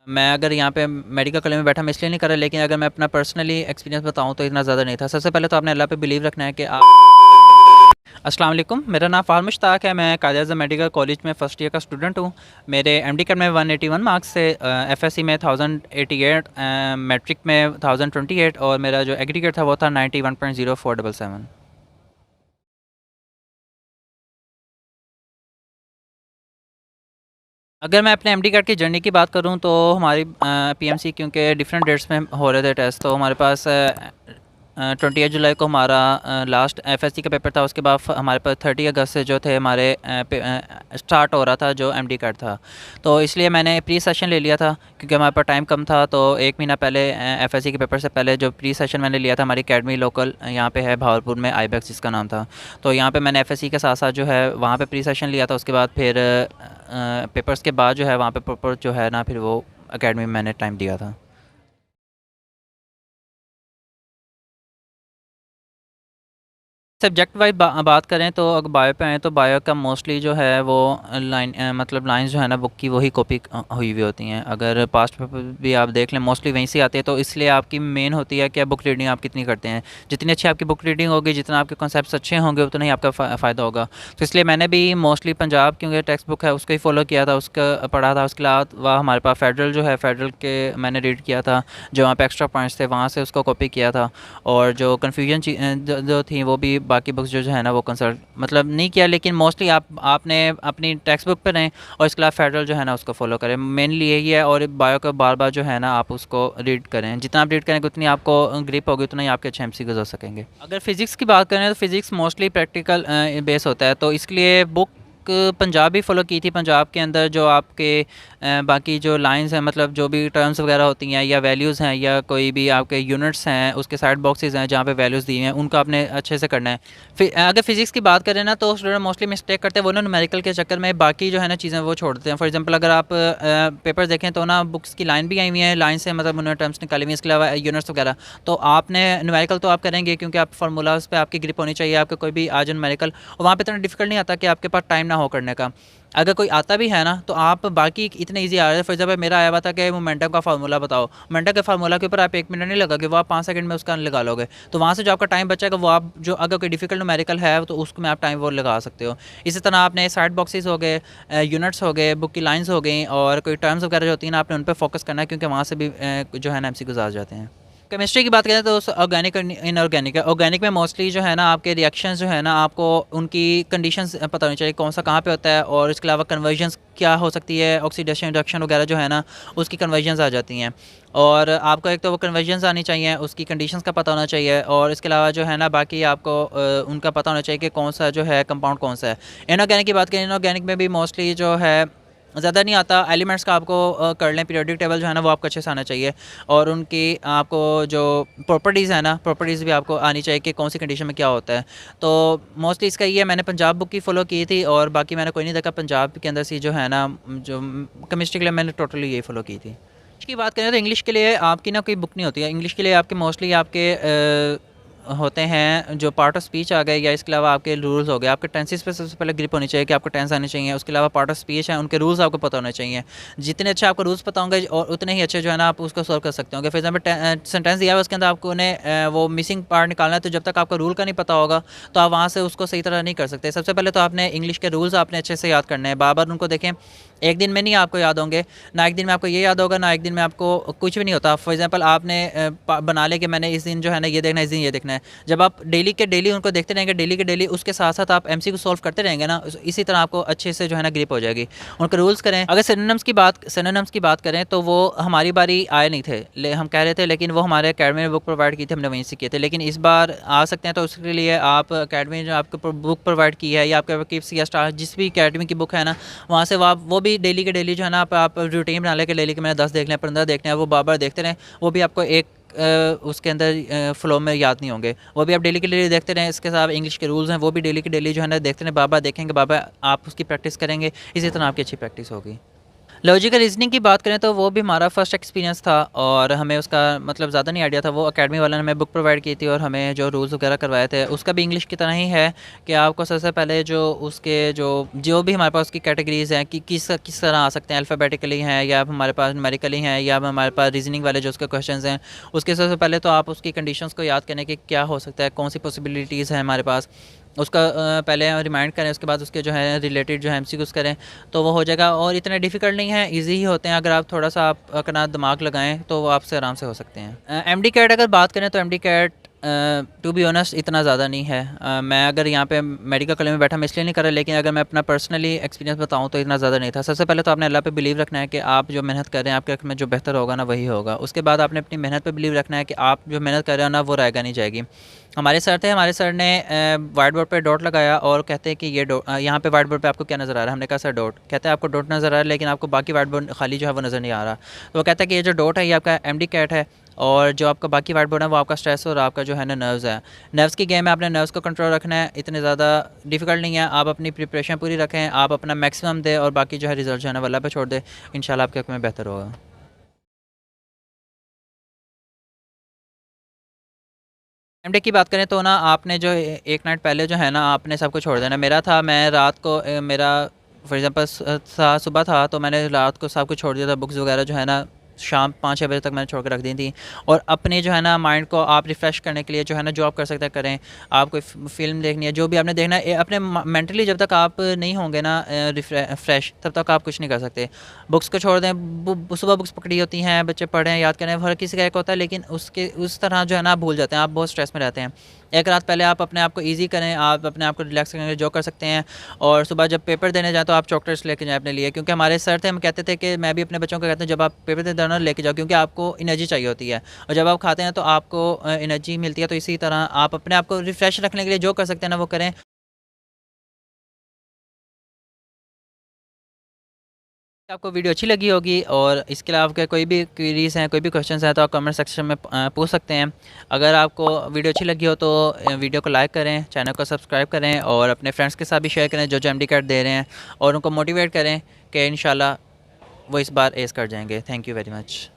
मैं अगर यहाँ पे मेडिकल कॉलेज में बैठा मैं इसलिए नहीं कर रहा, लेकिन अगर मैं अपना पर्सनली एक्सपीरियंस बताऊँ तो इतना ज़्यादा नहीं था। सबसे पहले तो आपने अल्लाह पे बिलीव रखना है कि आप। अस्सलाम वालेकुम, मेरा नाम फ़ाहल मुश्ताक है। मैं कायद अज़म मेडिकल कॉलेज में फ़र्स्ट ईयर का स्टूडेंट हूँ। मेरे एमडी कैट में 181 मार्क्स से, एफएससी में 1088, मैट्रिक में 1028 और मेरा जो एग्रीगेट था वो था 91.0477। अगर मैं अपने एमडी कार्ड की जर्नी की बात करूं तो हमारी पीएमसी क्योंकि डिफरेंट डेट्स में हो रहे थे टेस्ट, तो हमारे पास 28 जुलाई को हमारा लास्ट एफएससी का पेपर था। उसके बाद हमारे पास 30 अगस्त से जो थे हमारे स्टार्ट हो रहा था जो एमडी कार्ड था। तो इसलिए मैंने प्री सेशन ले लिया था क्योंकि हमारे पास टाइम कम था। तो एक महीना पहले एफएससी के पेपर से पहले जो प्री सेशन मैंने लिया था हमारी अकेडमी लोकल यहाँ पे है भावलपुर में, आईबैक्स जिसका नाम था। तो यहाँ पे मैंने एफएससी के साथ साथ जो है वहाँ पे प्री सेशन लिया था। उसके बाद फिर पेपर्स के बाद जो है वहाँ पे प्रॉपर जो है ना फिर वो एकेडमी में मैंने टाइम दिया था। सब्जेक्ट वाइज बात करें तो अगर बायो पे आएँ तो बायो का मोस्टली जो है वो मतलब लाइंस जो है ना बुक की वही कॉपी हुई हुई होती हैं। अगर पास्ट पेपर भी आप देख लें मोस्टली वहीं से आते हैं, तो इसलिए आपकी मेन होती है कि आप बुक रीडिंग आप कितनी करते हैं। जितनी अच्छी आपकी बुक रीडिंग होगी, जितना आपके कॉन्सेप्ट्स अच्छे होंगे, उतना ही आपका फ़ायदा होगा। तो इसलिए मैंने भी मोस्टली पंजाब क्योंकि टेक्स्ट बुक है उसको ही फॉलो किया था, उसका पढ़ा था। उसके अलावा हमारे पास फेडरल जो है फेडरल के मैंने रीड किया था, जो वहाँ पे एक्स्ट्रा पॉइंट्स थे वहाँ से उसको कॉपी किया था। और जो कन्फ्यूजन जो थी वो भी बाकी बुक्स जो है ना वो कंसल्ट मतलब नहीं किया, लेकिन मोस्टली आपने अपनी टेक्स्ट बुक पे रहें और इसके अलावा फेडरल जो है ना उसको फॉलो करें। मेनली यही है। और बायो का बार बार जो है ना आप उसको रीड करें, जितना आप रीड करेंगे उतनी आपको ग्रिप होगी, उतना ही आपके अच्छे एमसीक्यूज हो सकेंगे। अगर फिज़िक्स की बात करें तो फिज़िक्स मोस्टली प्रैक्टिकल बेस होता है, तो इसके लिए बुक पंजाब भी फॉलो की थी। पंजाब के अंदर जो आपके बाकी जो लाइंस हैं, मतलब जो भी टर्म्स वगैरह होती हैं या वैल्यूज़ हैं या कोई भी आपके यूनिट्स हैं, उसके साइड बॉक्सेस हैं जहाँ पे वैल्यूज़ दी हैं, उनका आपने अच्छे से करना है। फिर अगर फिजिक्स की बात करें ना तो स्टूडेंट मोस्टली मिस्टेक करते हैं वो ना न्यूमेरिकल के चक्कर में बाकी जो है ना चीज़ें वो छोड़ देते हैं। फॉर एग्जांपल अगर आप पेपर देखें तो ना बुक्स की लाइन भी आई हुई है, लाइन से मतलब उन्होंने टर्म्स निकाली हुई हैं, इसके अलावा यूनिट्स वगैरह। तो आपने न्यूमेरिकल तो आप करेंगे क्योंकि आप फार्मूलाज पे आपकी ग्रिप होनी चाहिए, आपका कोई भी आज न्यूमेरिकल, और वहाँ पे इतना डिफिकल्ट नहीं आता कि आपके पास टाइम ना हो करने का। अगर कोई आता भी है ना तो आप बाकी इतने ईजी आ रहे हैं। फॉर एग्जाम्पल मेरा आया हुआ था कि मोमेंटम का फार्मूला बताओ, मोमेंटम के फार्मूला के ऊपर आप 1 मिनट नहीं लगोगे, वो आप 5 सेकंड में उसका लगा लोगे। तो वहाँ से जो आपका टाइम बचेगा वो आप जो अगर कोई डिफिकल्ट न्यूमेरिकल है तो उसको में आप टाइम वो लगा सकते हो। इसी तरह आपने साइड बॉक्सेस हो गए, यूनिट्स हो गए, बुक की लाइन्स हो गई और कोई टर्म्स वगैरह जो होती हैं ना आपने उन पर फोकस करना है क्योंकि वहाँ से भी जो है ना एमसीक्यूज आ जाते हैं। केमिस्ट्री की बात करें तो ऑर्गेनिक और इनऑर्गेनिक है। ऑर्गेनिक में मोस्टली जो है ना आपके रिएक्शंस जो है ना आपको उनकी कंडीशंस पता होनी चाहिए, कौन सा कहाँ पे होता है, और इसके अलावा कन्वर्जन्स क्या हो सकती है, ऑक्सीडेशन रिडक्शन वगैरह जो है ना उसकी कन्वर्जन्स आ जाती हैं। और आपको एक तो वो कन्वर्जन्स आनी चाहिए, उसकी कंडीशंस का पता होना चाहिए, और इसके अलावा जो है ना बाकी आपको उनका पता होना चाहिए कि कौन सा जो है कंपाउंड कौन सा है। इनऑर्गेनिक की बात करें, इनऑर्गेनिक में भी मोस्टली जो है ज़्यादा नहीं आता। एलिमेंट्स का आपको कर लें, पीरियोडिक टेबल जो है ना वो आपको अच्छे से आना चाहिए, और उनकी आपको जो प्रॉपर्टीज़ है ना प्रॉपर्टीज़ भी आपको आनी चाहिए कि कौन सी कंडीशन में क्या होता है। तो मोस्टली इसका ये है, मैंने पंजाब बुक की फ़ॉलो की थी और बाकी मैंने कोई नहीं देखा पंजाब के अंदर सी जो है ना जो केमिस्ट्री के लिए मैंने टोटली यही फ़ॉलो की थी। इंग्लिश की बात करें तो इंग्लिश के लिए आपकी ना कोई बुक नहीं होती है। इंग्लिश के लिए आपके मोस्टली आपके होते हैं जो पार्ट ऑफ स्पीच आ गए, या इसके अलावा आपके रूल्स हो गए। आपके टेंसेस पे सबसे पहले ग्रिप होनी चाहिए कि आपको टेंस आने चाहिए। उसके अलावा पार्ट ऑफ स्पीच है, उनके रूल्स आपको पता होने चाहिए। जितने अच्छे आपको रूल्स पता होंगे और उतने ही अच्छे जो है ना आप उसको सॉल्व कर सकते होंगे। फॉर एग्जाम्पल सेंटेंस दिया है उसके अंदर आपको उन्हें वो मिसिंग पार्ट निकालना है, तो जब तक आपको रूल का नहीं पता होगा तो आप वहाँ से उसको सही तरह नहीं कर सकते। सबसे पहले तो आपने इंग्लिश के रूल्स आपने अच्छे से याद करने हैं, बार बार उनको देखें। एक दिन में नहीं आपको याद होंगे, ना एक दिन में आपको ये याद होगा, ना एक दिन में आपको कुछ भी नहीं होता। फॉर एग्जांपल आपने बना ले कि मैंने इस दिन जो है ना ये देखना है, इस दिन ये देखना है। जब आप डेली के डेली उनको देखते रहेंगे, डेली के डेली उसके साथ साथ आप एमसीक्यू सॉल्व करते रहेंगे ना, इसी तरह आपको अच्छे से जो है ना ग्रिप हो जाएगी। उनके रूल्स करें। अगर सिनोनिम्स की बात करें तो वो हमारी बारी आए नहीं थे, हम कह रहे थे, लेकिन वो हमारे अकेडमी में बुक प्रोवाइड की थी, हमने वहीं से किए थे। लेकिन इस बार आ सकते हैं तो उसके लिए आप अकेडमी जो आपको बुक प्रोवाइड की है, या आपके किप्स या स्टार जिस भी अकेडमी की बुक है ना, वहाँ से वो भी डेली के डेली जो है ना आप रूटीन बना ले के डेली के मैंने 10 देख लें, 15 देखने हैं, वो बार बार देखते रहें। वो भी आपको एक उसके अंदर फ्लो में याद नहीं होंगे, वो भी आप डेली के डेली देखते रहें। इसके साथ इंग्लिश के रूल्स हैं वो भी डेली के डेली जो है ना देखते रहें, बार बार देखेंगे, बार बार आप उसकी प्रैक्टिस करेंगे, इसी तरह आपकी अच्छी प्रैक्टिस होगी। लॉजिकल रीजनिंग की बात करें तो वो भी हमारा फर्स्ट एक्सपीरियंस था और हमें उसका मतलब ज़्यादा नहीं आइडिया था। वो अकेडमी वाले ने हमें बुक प्रोवाइड की थी और हमें जो रूल्स वगैरह करवाए थे उसका भी इंग्लिश की तरह ही है कि आपको सबसे पहले जो उसके जो जो भी हमारे पास उसकी कैटेगरीज़ हैं कि किस तरह आ सकते हैं, अल्फ़ाबेटिकली हैं या हमारे पास न्यूमेरिकली हैं या हमारे पास रीजनिंग वाले जो उसके क्वेश्चन हैं, उसके सबसे पहले तो आप उसकी कंडीशंस को याद करने की क्या हो सकता है, कौन सी पॉसिबिलिटीज़ हैं हमारे पास, उसका पहले रिमाइंड करें। उसके बाद उसके जो है रिलेटेड जो है एमसीक्यूज़ करें तो वो हो जाएगा। और इतने डिफ़िकल्ट नहीं है, इजी ही होते हैं। अगर आप थोड़ा सा आप अपना दिमाग लगाएं तो वो आपसे आराम से हो सकते हैं। एमडी कैट अगर बात करें तो MD CAT to be honest इतना ज़्यादा नहीं है। मैं अगर यहाँ पे मेडिकल कॉलेज में बैठा मैं इसलिए नहीं कर रहा, लेकिन अगर मैं अपना पर्सनली एक्सपीरियंस बताऊँ तो इतना ज़्यादा नहीं था। सबसे पहले तो आपने अल्लाह पे बिलीव रखना है कि आप जो मेहनत कर रहे हैं आपके हक़ में जो बेहतर होगा ना वही होगा। उसके बाद आपने अपनी मेहनत पे बिलीव रखना है कि आप जो मेहनत कर रहे हो ना वो रहेगा नहीं जाएगी। हमारे सर थे, हमारे सर ने वाइट बोर्ड पे डॉट लगाया और कहते हैं कि ये डॉट यहाँ पे वाइट बोर्ड पे आपको क्या नज़र आ रहा है। हमने कहा सर डॉट। कहते हैं आपको डॉट नज़र आ रहा है लेकिन आपको बाकी वाइट बोर्ड खाली जो है वो नज़र नहीं आ रहा। तो वो कहता है कि ये जो डॉट है ये आपका एमडी कैट है और जो आपका बाकी वाइट बोर्ड है वो आपका स्ट्रेस और आपका जो है ना नर्व्स है। नर्व्स की गेम है, आपने नर्व्स को कंट्रोल रखना है। इतने ज़्यादा डिफिकल्ट नहीं है। आप अपनी प्रिपरेशन पूरी रखें, आप अपना मैक्सिमम दें और बाकी जो है रिजल्ट जो है ना वो अल्लाह पे छोड़ दें। इंशाल्लाह आपके हक़ में बेहतर होगा। एमडे की बात करें तो ना आपने जो एक नाइट पहले जो है ना आपने सब कुछ छोड़ देना। मेरा था, मैं रात को मेरा फॉर एग्जांपल सुबह था तो मैंने रात को सब कुछ छोड़ दिया था। बुक्स वगैरह जो है ना शाम 5-6 बजे तक मैंने छोड़ के रख दी थी। और अपने जो है ना माइंड को आप रिफ़्रेश करने के लिए जो है ना जो आप कर सकते हैं करें। आप कोई फ़िल्म देखनी है, जो भी आपने देखना है अपने मेंटली जब तक आप नहीं होंगे ना फ्रेश तब तक आप कुछ नहीं कर सकते। बुक्स को छोड़ दें। सुबह बुक्स पकड़ी होती हैं, बच्चे पढ़ें, याद करें, हर किसी का एक होता है लेकिन उसके उस तरह जो है ना आप भूल जाते हैं, आप बहुत स्ट्रेस में रहते हैं। एक रात पहले आप अपने आप को ईज़ी करें, आप अपने आप को रिलैक्स करने जो कर सकते हैं। और सुबह जब पेपर देने जाएँ तो आप चॉकलेट्स लेके जाएँ अपने लिए, क्योंकि हमारे सर थे, हम कहते थे कि मैं भी अपने बच्चों को कहता हूँ जब आप पेपर देने जाओ ना लेके जाओ, क्योंकि आपको एनर्जी चाहिए होती है और जब आप खाते हैं तो आपको एनर्जी मिलती है। तो इसी तरह आप अपने आप को रिफ़्रेश रखने के लिए जो कर सकते हैं ना वो करें। आपको वीडियो अच्छी लगी होगी और इसके अलावा आपके कोई भी क्वेरीज़ हैं, कोई भी क्वेश्चंस हैं तो आप कमेंट सेक्शन में पूछ सकते हैं। अगर आपको वीडियो अच्छी लगी हो तो वीडियो को लाइक करें, चैनल को सब्सक्राइब करें और अपने फ्रेंड्स के साथ भी शेयर करें जो एमडी कार्ड दे रहे हैं और उनको मोटिवेट करें कि इंशाल्लाह वो इस बार एस कर जाएंगे। Thank you very much.